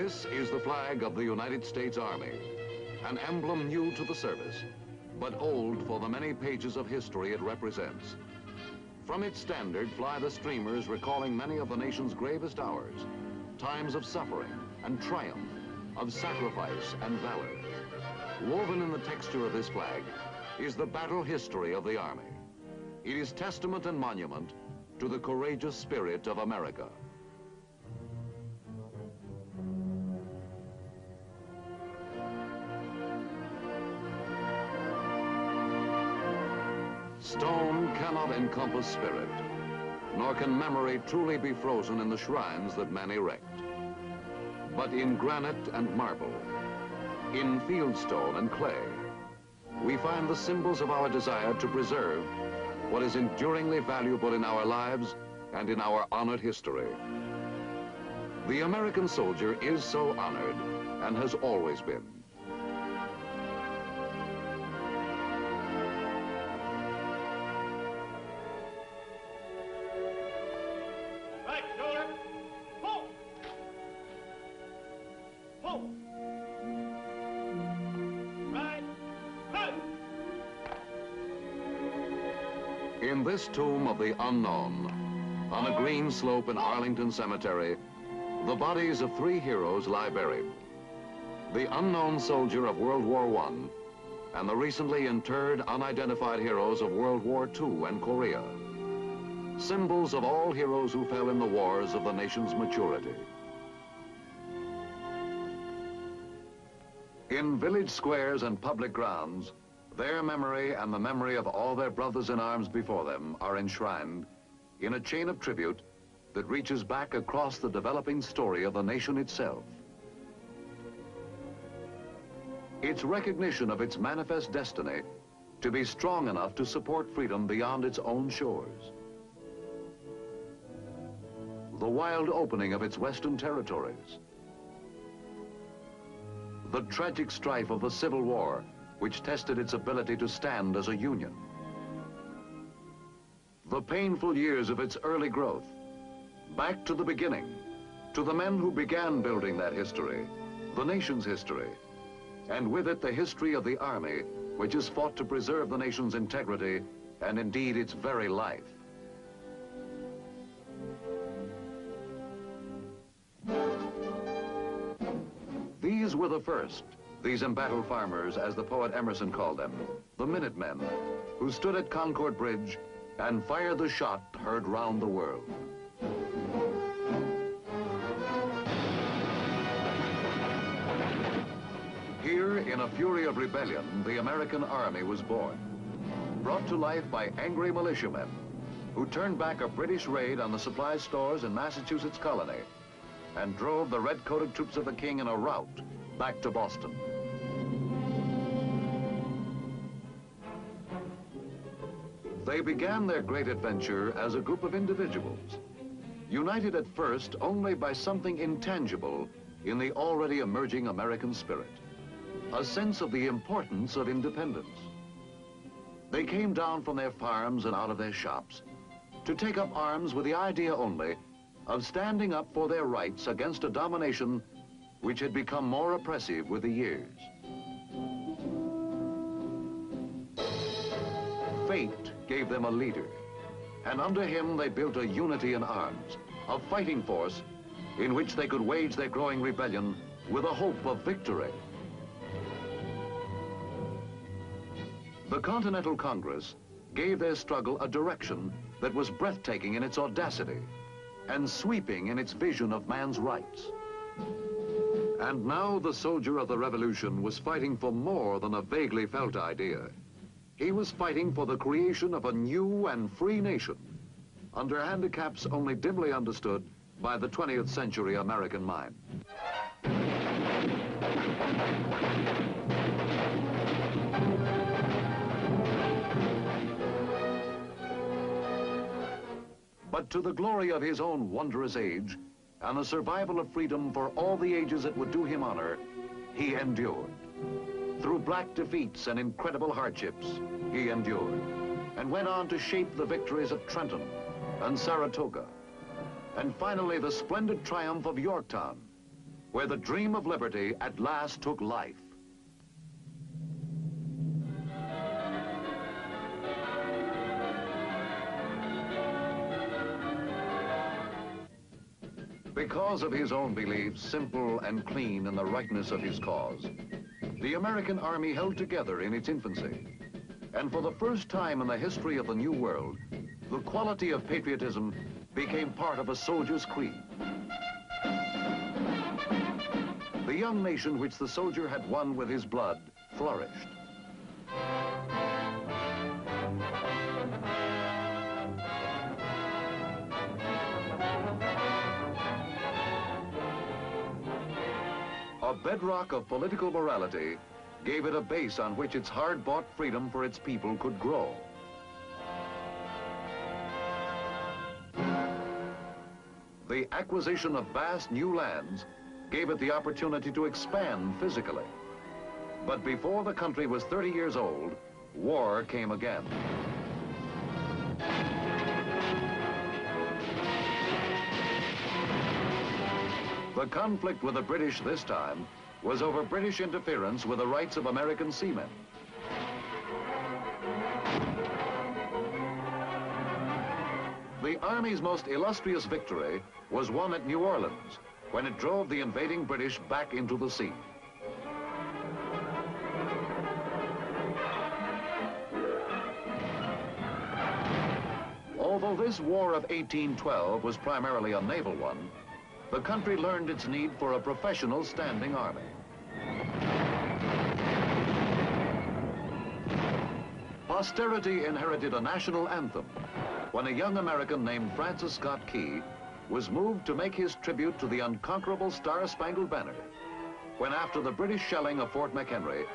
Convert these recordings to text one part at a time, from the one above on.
This is the flag of the United States Army, an emblem new to the service, but old for the many pages of history it represents. From its standard fly the streamers recalling many of the nation's gravest hours, times of suffering and triumph, of sacrifice and valor. Woven in the texture of this flag is the battle history of the Army. It is testament and monument to the courageous spirit of America. Stone cannot encompass spirit, nor can memory truly be frozen in the shrines that men erect. But in granite and marble, in fieldstone and clay, we find the symbols of our desire to preserve what is enduringly valuable in our lives and in our honored history. The American soldier is so honored and has always been. Right shoulder, pull! Pull! Right, left! In this tomb of the unknown, on a green slope in Arlington Cemetery, the bodies of 3 heroes lie buried. The unknown soldier of World War I and the recently interred unidentified heroes of World War II and Korea. Symbols of all heroes who fell in the wars of the nation's maturity. In village squares and public grounds, their memory and the memory of all their brothers in arms before them are enshrined in a chain of tribute that reaches back across the developing story of the nation itself. Its recognition of its manifest destiny to be strong enough to support freedom beyond its own shores. The wild opening of its western territories. The tragic strife of the Civil War, which tested its ability to stand as a union. The painful years of its early growth, back to the beginning, to the men who began building that history, the nation's history, and with it the history of the Army, which has fought to preserve the nation's integrity and indeed its very life. These were the first, these embattled farmers, as the poet Emerson called them, the Minutemen, who stood at Concord Bridge and fired the shot heard round the world. Here, in a fury of rebellion, the American Army was born, brought to life by angry militiamen who turned back a British raid on the supply stores in Massachusetts colony and drove the red-coated troops of the King in a rout back to Boston. They began their great adventure as a group of individuals, united at first only by something intangible in the already emerging American spirit, a sense of the importance of independence. They came down from their farms and out of their shops to take up arms with the idea only of standing up for their rights against a domination which had become more oppressive with the years. Fate gave them a leader, and under him they built a unity in arms, a fighting force in which they could wage their growing rebellion with a hope of victory. The Continental Congress gave their struggle a direction that was breathtaking in its audacity and sweeping in its vision of man's rights. And now the soldier of the revolution was fighting for more than a vaguely felt idea. He was fighting for the creation of a new and free nation under handicaps only dimly understood by the 20th century American mind. But to the glory of his own wondrous age and the survival of freedom for all the ages that would do him honor, he endured. Through black defeats and incredible hardships, he endured and went on to shape the victories of Trenton and Saratoga, and finally the splendid triumph of Yorktown, where the dream of liberty at last took life. Because of his own beliefs, simple and clean in the rightness of his cause, the American Army held together in its infancy. And for the first time in the history of the New World, the quality of patriotism became part of a soldier's creed. The young nation which the soldier had won with his blood flourished. A bedrock of political morality gave it a base on which its hard-bought freedom for its people could grow. The acquisition of vast new lands gave it the opportunity to expand physically. But before the country was 30 years old, war came again. The conflict with the British this time was over British interference with the rights of American seamen. The Army's most illustrious victory was won at New Orleans, when it drove the invading British back into the sea. Although this War of 1812 was primarily a naval one, the country learned its need for a professional standing army. Posterity inherited a national anthem when a young American named Francis Scott Key was moved to make his tribute to the unconquerable Star-Spangled Banner, when after the British shelling of Fort McHenry,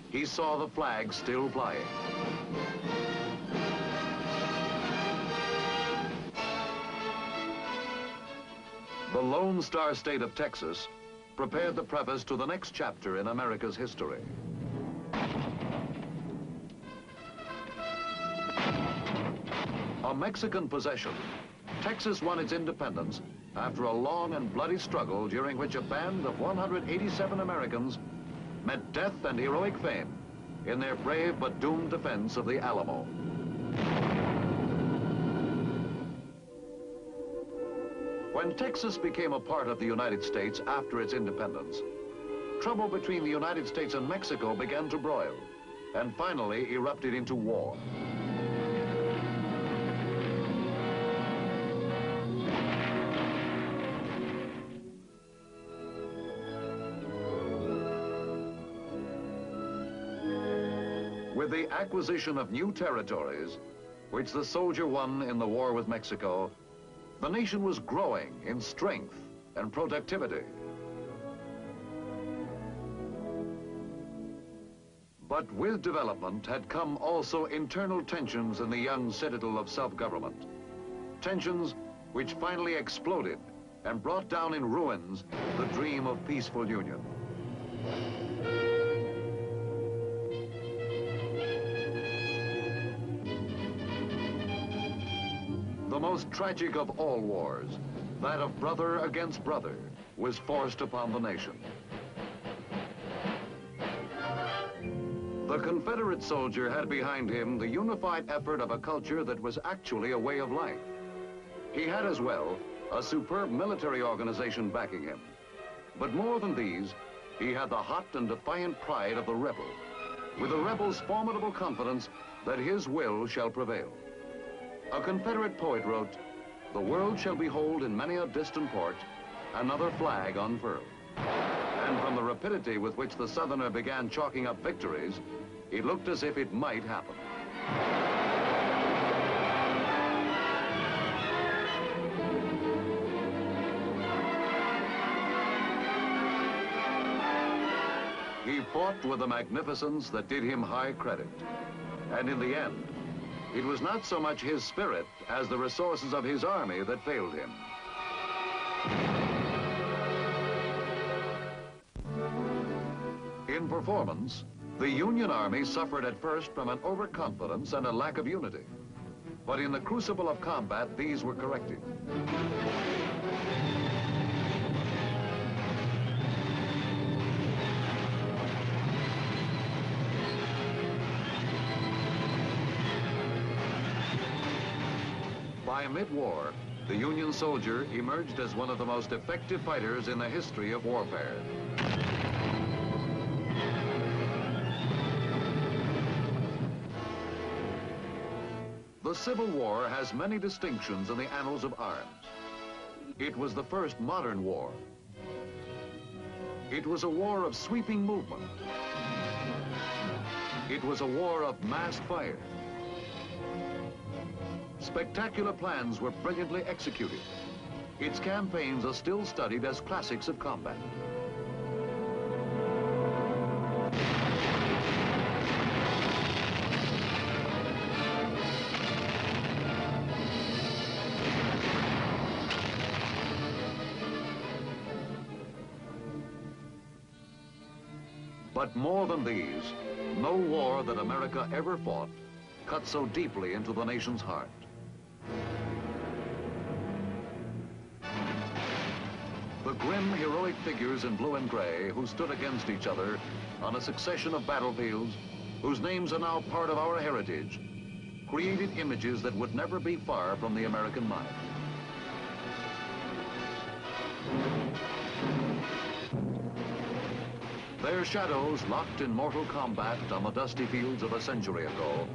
he saw the flag still flying. The Lone Star State of Texas prepared the preface to the next chapter in America's history. A Mexican possession, Texas won its independence after a long and bloody struggle during which a band of 187 Americans met death and heroic fame in their brave but doomed defense of the Alamo. When Texas became a part of the United States after its independence, trouble between the United States and Mexico began to broil and finally erupted into war. With the acquisition of new territories, which the soldier won in the war with Mexico, the nation was growing in strength and productivity. But with development had come also internal tensions in the young citadel of self-government. Tensions which finally exploded and brought down in ruins the dream of peaceful union. The most tragic of all wars, that of brother against brother, was forced upon the nation. The Confederate soldier had behind him the unified effort of a culture that was actually a way of life. He had as well a superb military organization backing him. But more than these, he had the hot and defiant pride of the rebel, with the rebel's formidable confidence that his will shall prevail. A Confederate poet wrote, "The world shall behold in many a distant port another flag unfurled." And from the rapidity with which the Southerner began chalking up victories, it looked as if it might happen. He fought with a magnificence that did him high credit. And in the end, it was not so much his spirit as the resources of his army that failed him. In performance, the Union Army suffered at first from an overconfidence and a lack of unity. But in the crucible of combat, these were corrected. By mid-war, the Union soldier emerged as one of the most effective fighters in the history of warfare. The Civil War has many distinctions in the annals of arms. It was the first modern war. It was a war of sweeping movement. It was a war of mass fire. Spectacular plans were brilliantly executed. Its campaigns are still studied as classics of combat. But more than these, no war that America ever fought cut so deeply into the nation's heart. The grim, heroic figures in blue and gray who stood against each other on a succession of battlefields, whose names are now part of our heritage, created images that would never be far from the American mind. Their shadows, locked in mortal combat on the dusty fields of a century ago,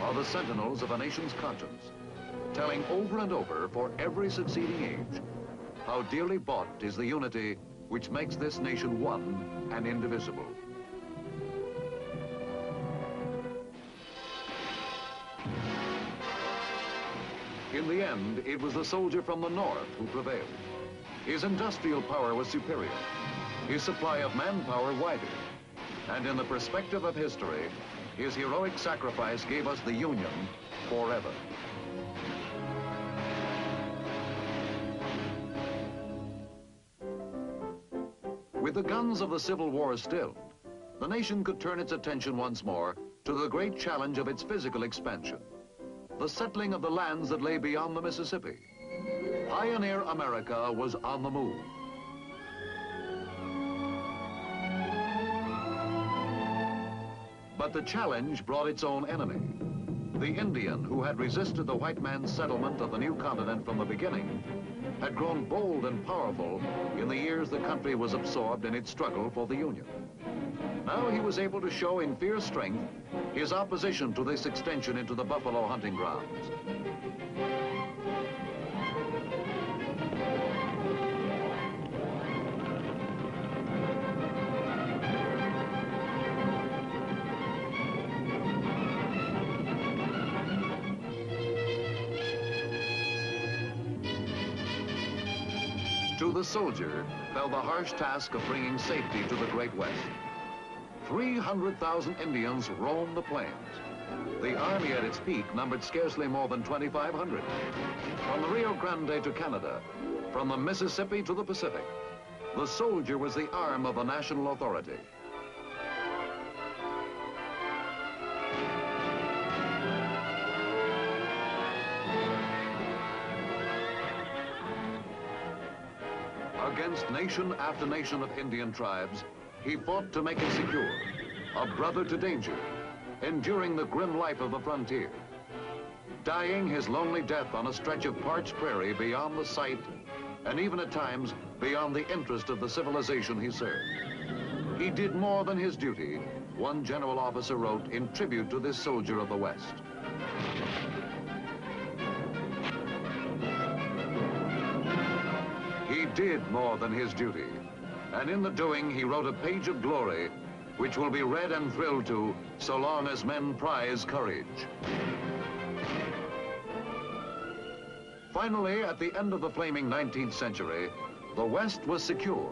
are the sentinels of a nation's conscience, telling over and over for every succeeding age how dearly bought is the unity which makes this nation one and indivisible. In the end, it was the soldier from the north who prevailed. His industrial power was superior, his supply of manpower wider, and in the perspective of history, his heroic sacrifice gave us the Union forever. With the guns of the Civil War stilled, the nation could turn its attention once more to the great challenge of its physical expansion, the settling of the lands that lay beyond the Mississippi. Pioneer America was on the move. But the challenge brought its own enemy. The Indian, who had resisted the white man's settlement of the new continent from the beginning, had grown bold and powerful in the years the country was absorbed in its struggle for the Union. Now he was able to show in fierce strength his opposition to this extension into the buffalo hunting grounds. To the soldier fell the harsh task of bringing safety to the Great West. 300,000 Indians roamed the plains. The army at its peak numbered scarcely more than 2,500. From the Rio Grande to Canada, from the Mississippi to the Pacific, the soldier was the arm of the national authority. Against nation after nation of Indian tribes, he fought to make it secure, a brother to danger, enduring the grim life of the frontier, dying his lonely death on a stretch of parched prairie beyond the sight, and even at times beyond the interest of the civilization he served. He did more than his duty, one general officer wrote in tribute to this soldier of the West. He did more than his duty, and in the doing he wrote a page of glory which will be read and thrilled to so long as men prize courage. Finally, at the end of the flaming 19th century, the West was secure.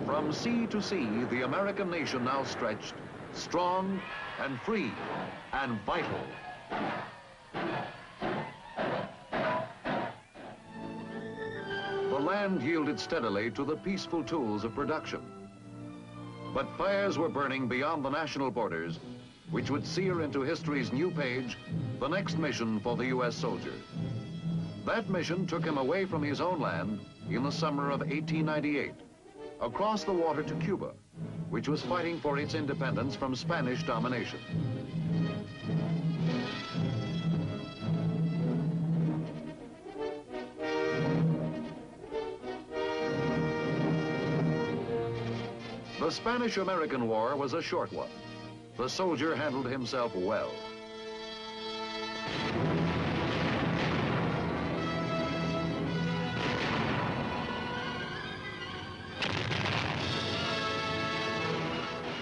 From sea to sea, the American nation now stretched, strong and free and vital. The land yielded steadily to the peaceful tools of production. But fires were burning beyond the national borders, which would sear into history's new page the next mission for the U.S. soldier. That mission took him away from his own land in the summer of 1898, across the water to Cuba, which was fighting for its independence from Spanish domination. The Spanish-American War was a short one. The soldier handled himself well.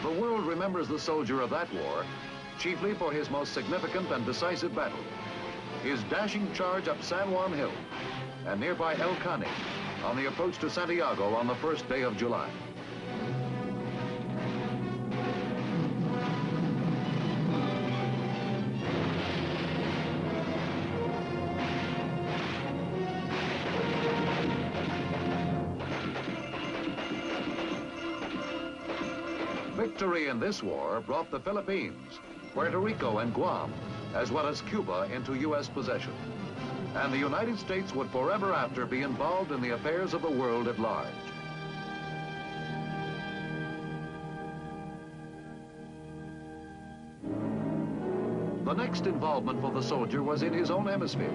The world remembers the soldier of that war chiefly for his most significant and decisive battle, his dashing charge up San Juan Hill and nearby El Caney on the approach to Santiago on the first day of July. Victory in this war brought the Philippines, Puerto Rico, and Guam, as well as Cuba, into U.S. possession. And the United States would forever after be involved in the affairs of the world at large. The next involvement for the soldier was in his own hemisphere,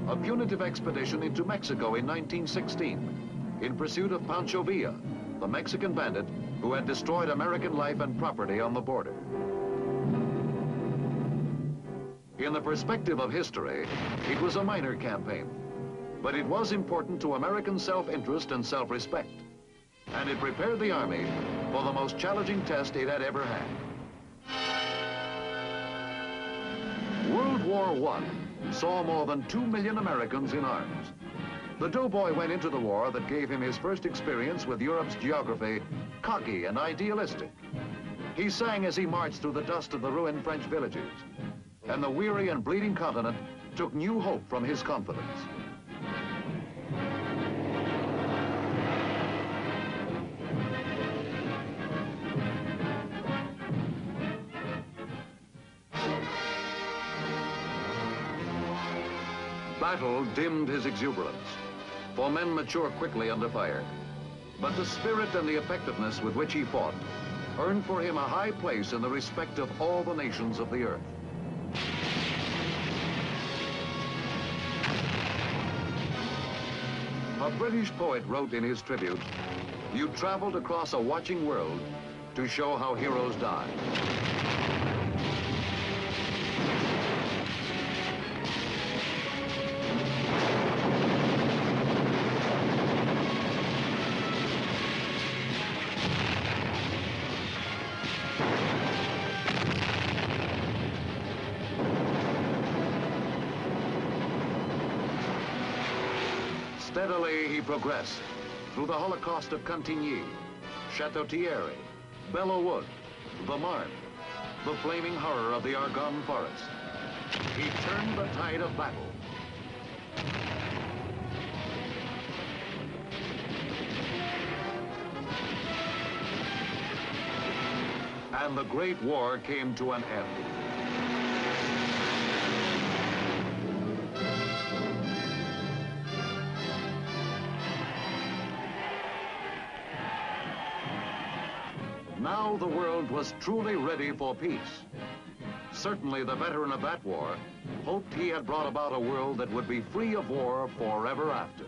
a punitive expedition into Mexico in 1916 in pursuit of Pancho Villa, the Mexican bandit who had destroyed American life and property on the border. In the perspective of history, it was a minor campaign, but it was important to American self-interest and self-respect, and it prepared the Army for the most challenging test it had ever had. World War I saw more than 2 million Americans in arms. The doughboy went into the war that gave him his first experience with Europe's geography, cocky and idealistic. He sang as he marched through the dust of the ruined French villages, and the weary and bleeding continent took new hope from his confidence. Battle dimmed his exuberance, for men mature quickly under fire. But the spirit and the effectiveness with which he fought earned for him a high place in the respect of all the nations of the earth. A British poet wrote in his tribute, "You traveled across a watching world to show how heroes die." Steadily he progressed through the Holocaust of Cantigny, Chateau Thierry, Belleau Wood, the Marne, the flaming horror of the Argonne Forest. He turned the tide of battle. And the Great War came to an end. Now the world was truly ready for peace. Certainly the veteran of that war hoped he had brought about a world that would be free of war forever after.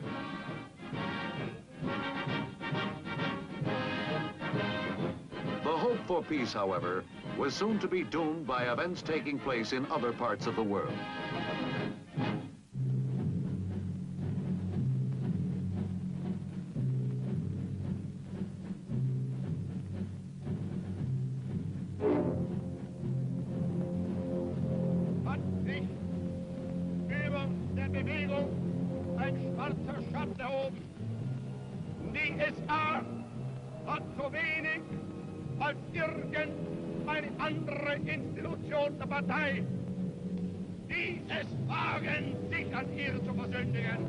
The hope for peace, however, was soon to be doomed by events taking place in other parts of the world. Die SA hat so wenig als irgendeine andere Institution der Partei, die es wagen, sich an ihr zu versündigen.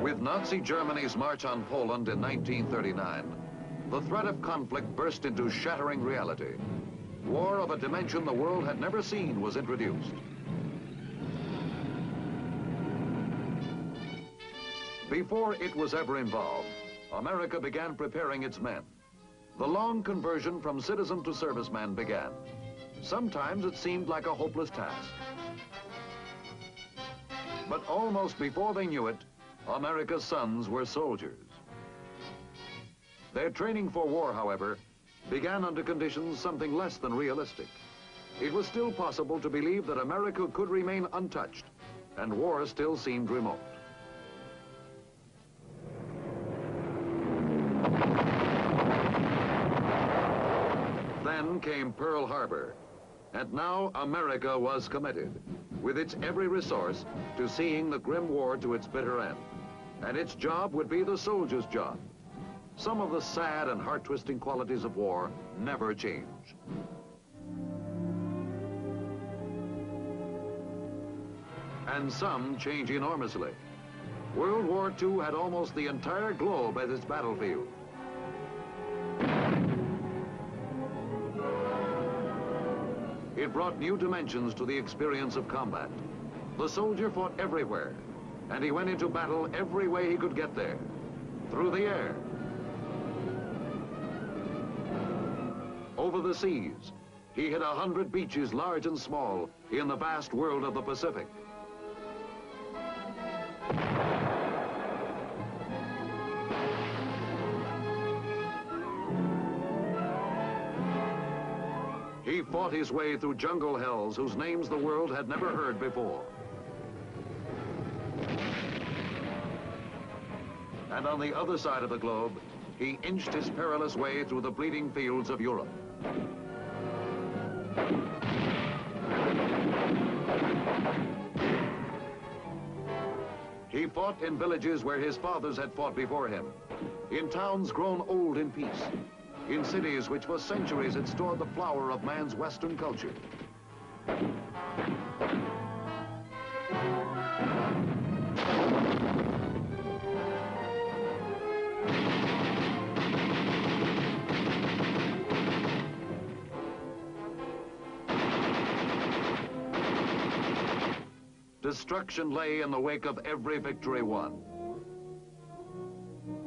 With Nazi Germany's march on Poland in 1939, the threat of conflict burst into shattering reality. War of a dimension the world had never seen was introduced. Before it was ever involved, America began preparing its men. The long conversion from citizen to serviceman began. Sometimes it seemed like a hopeless task. But almost before they knew it, America's sons were soldiers. Their training for war, however, began under conditions something less than realistic. It was still possible to believe that America could remain untouched, and war still seemed remote. Then came Pearl Harbor, and now America was committed, with its every resource, to seeing the grim war to its bitter end. And its job would be the soldier's job. Some of the sad and heart-twisting qualities of war never change. And some change enormously. World War II had almost the entire globe as its battlefield. It brought new dimensions to the experience of combat. The soldier fought everywhere, and he went into battle every way he could get there. Through the air, over the seas, he hit 100 beaches, large and small, in the vast world of the Pacific. He fought his way through jungle hells whose names the world had never heard before. And on the other side of the globe, he inched his perilous way through the bleeding fields of Europe. He fought in villages where his fathers had fought before him, in towns grown old in peace, in cities which for centuries had stored the flower of man's Western culture. Destruction lay in the wake of every victory won.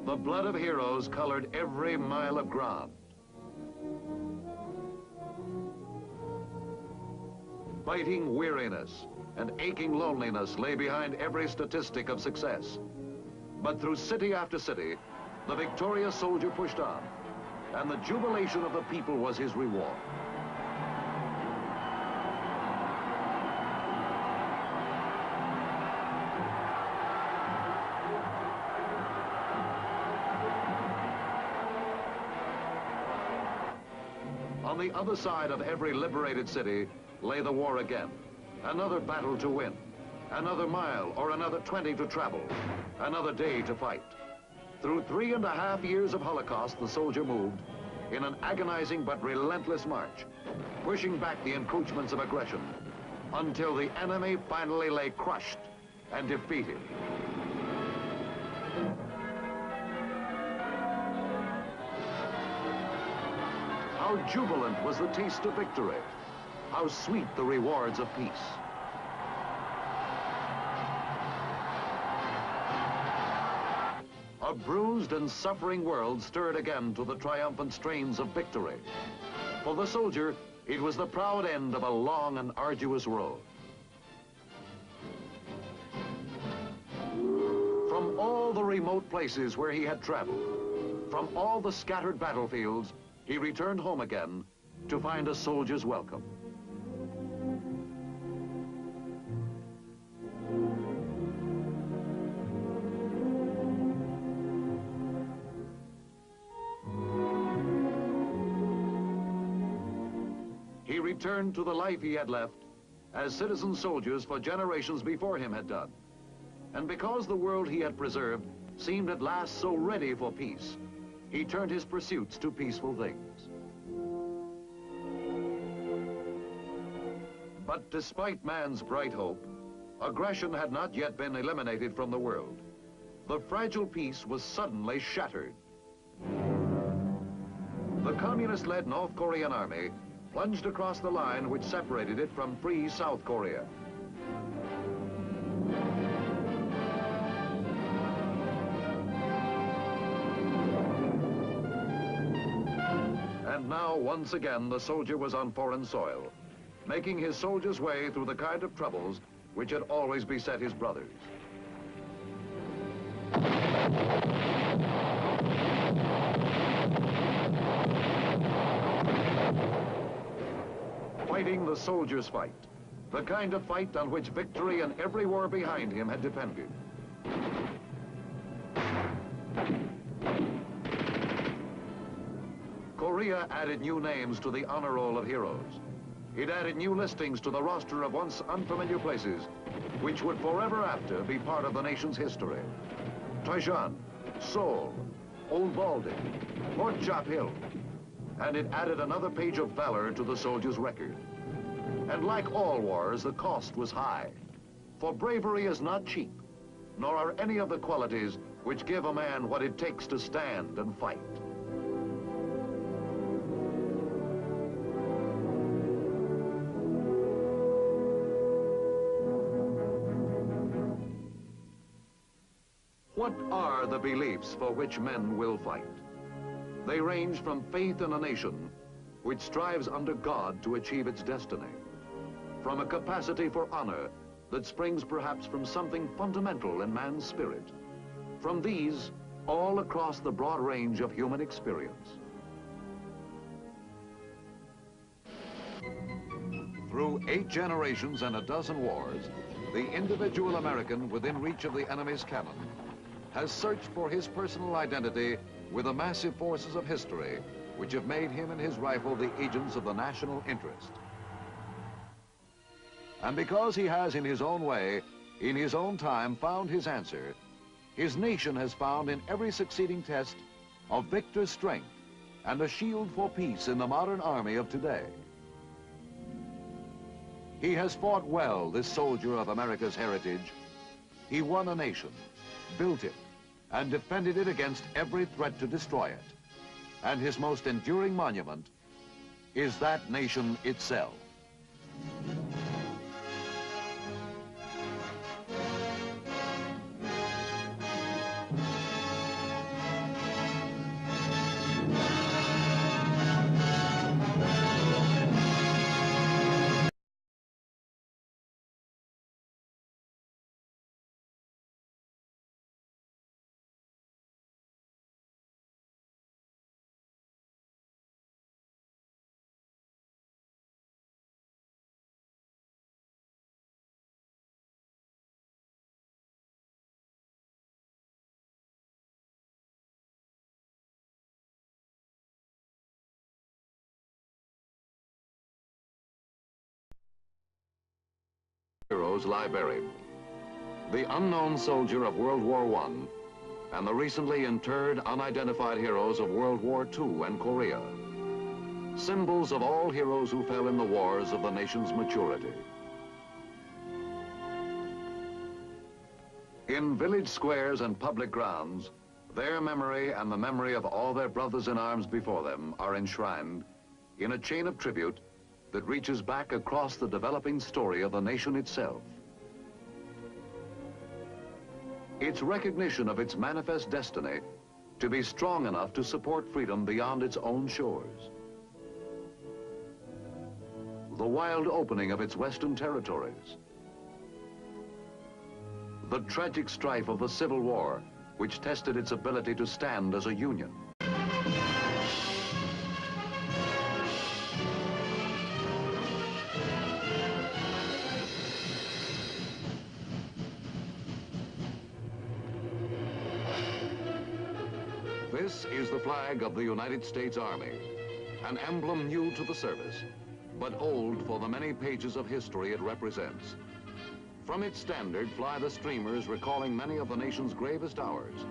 The blood of heroes colored every mile of ground. Biting weariness and aching loneliness lay behind every statistic of success. But through city after city, the victorious soldier pushed on, and the jubilation of the people was his reward. On the other side of every liberated city lay the war again. Another battle to win, another mile or another 20 to travel, another day to fight. Through 3.5 years of Holocaust, the soldier moved in an agonizing but relentless march, pushing back the encroachments of aggression until the enemy finally lay crushed and defeated. How jubilant was the taste of victory. How sweet the rewards of peace. A bruised and suffering world stirred again to the triumphant strains of victory. For the soldier, it was the proud end of a long and arduous road. From all the remote places where he had traveled, from all the scattered battlefields, he returned home again to find a soldier's welcome. He returned to the life he had left as citizen soldiers for generations before him had done. And because the world he had preserved seemed at last so ready for peace, he turned his pursuits to peaceful things. But despite man's bright hope, aggression had not yet been eliminated from the world. The fragile peace was suddenly shattered. The communist-led North Korean army plunged across the line which separated it from free South Korea. And now, once again, the soldier was on foreign soil, making his soldier's way through the kind of troubles which had always beset his brothers. Fighting the soldier's fight, the kind of fight on which victory in every war behind him had depended. Korea added new names to the honor roll of heroes. It added new listings to the roster of once unfamiliar places, which would forever after be part of the nation's history. Daejeon, Seoul, Old Baldy, Fort Chop Hill, and it added another page of valor to the soldier's record. And like all wars, the cost was high, for bravery is not cheap, nor are any of the qualities which give a man what it takes to stand and fight. What are the beliefs for which men will fight? They range from faith in a nation which strives under God to achieve its destiny, from a capacity for honor that springs perhaps from something fundamental in man's spirit, from these all across the broad range of human experience. Through 8 generations and a dozen wars, the individual American within reach of the enemy's cannon has searched for his personal identity with the massive forces of history which have made him and his rifle the agents of the national interest. And because he has in his own way, in his own time, found his answer, his nation has found in every succeeding test a victor's strength and a shield for peace in the modern army of today. He has fought well, this soldier of America's heritage. He won a nation, built it, and defended it against every threat to destroy it. And his most enduring monument is that nation itself. Heroes lie buried. The unknown soldier of World War I and the recently interred unidentified heroes of World War II and Korea. Symbols of all heroes who fell in the wars of the nation's maturity. In village squares and public grounds, their memory and the memory of all their brothers in arms before them are enshrined in a chain of tribute that reaches back across the developing story of the nation itself. Its recognition of its manifest destiny to be strong enough to support freedom beyond its own shores. The wild opening of its western territories. The tragic strife of the Civil War, which tested its ability to stand as a union. This is the flag of the United States Army, an emblem new to the service, but old for the many pages of history it represents. From its standard fly the streamers recalling many of the nation's gravest hours,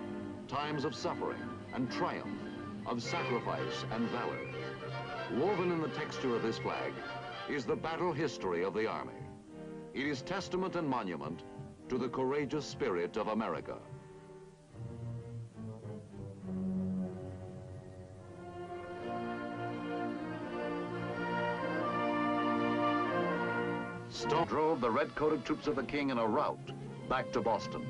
times of suffering and triumph, of sacrifice and valor. Woven in the texture of this flag is the battle history of the Army. It is testament and monument to the courageous spirit of America. Stone drove the red-coated troops of the king in a rout back to Boston.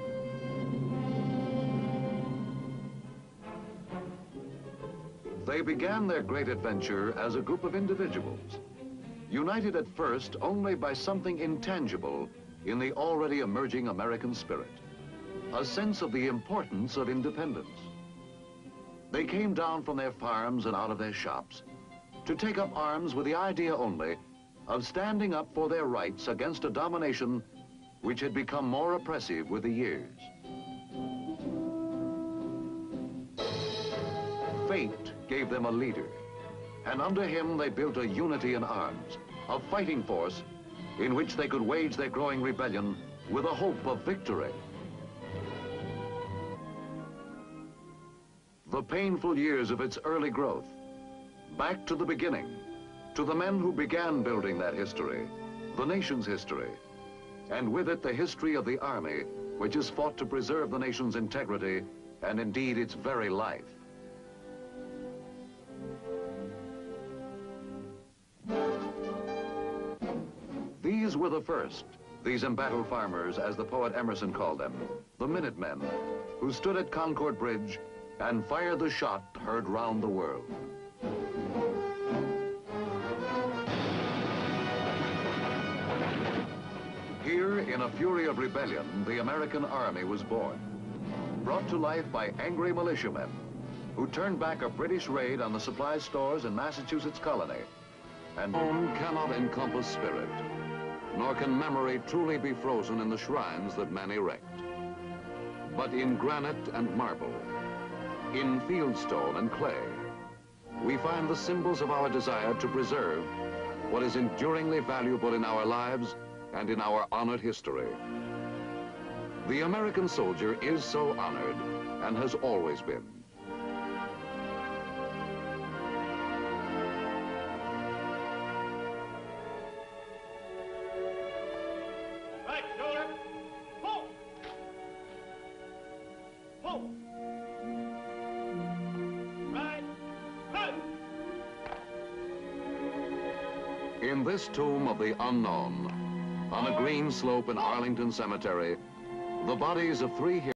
They began their great adventure as a group of individuals, united at first only by something intangible in the already emerging American spirit, a sense of the importance of independence. They came down from their farms and out of their shops to take up arms with the idea only of standing up for their rights against a domination which had become more oppressive with the years. Fate gave them a leader, and under him they built a unity in arms, a fighting force in which they could wage their growing rebellion with a hope of victory. The painful years of its early growth, back to the beginning, to the men who began building that history, the nation's history, and with it the history of the Army, which has fought to preserve the nation's integrity and indeed its very life. These were the first, these embattled farmers, as the poet Emerson called them, the Minutemen, who stood at Concord Bridge and fired the shot heard round the world. Here, in a fury of rebellion, the American Army was born, brought to life by angry militiamen who turned back a British raid on the supply stores in Massachusetts colony. And bone cannot encompass spirit, nor can memory truly be frozen in the shrines that men erect. But in granite and marble, in fieldstone and clay, we find the symbols of our desire to preserve what is enduringly valuable in our lives and in our honored history. The American soldier is so honored and has always been. Right shoulder, pull! Pull! Right, pull! In this tomb of the unknown, on a green slope in Arlington Cemetery, the bodies of 3 heroes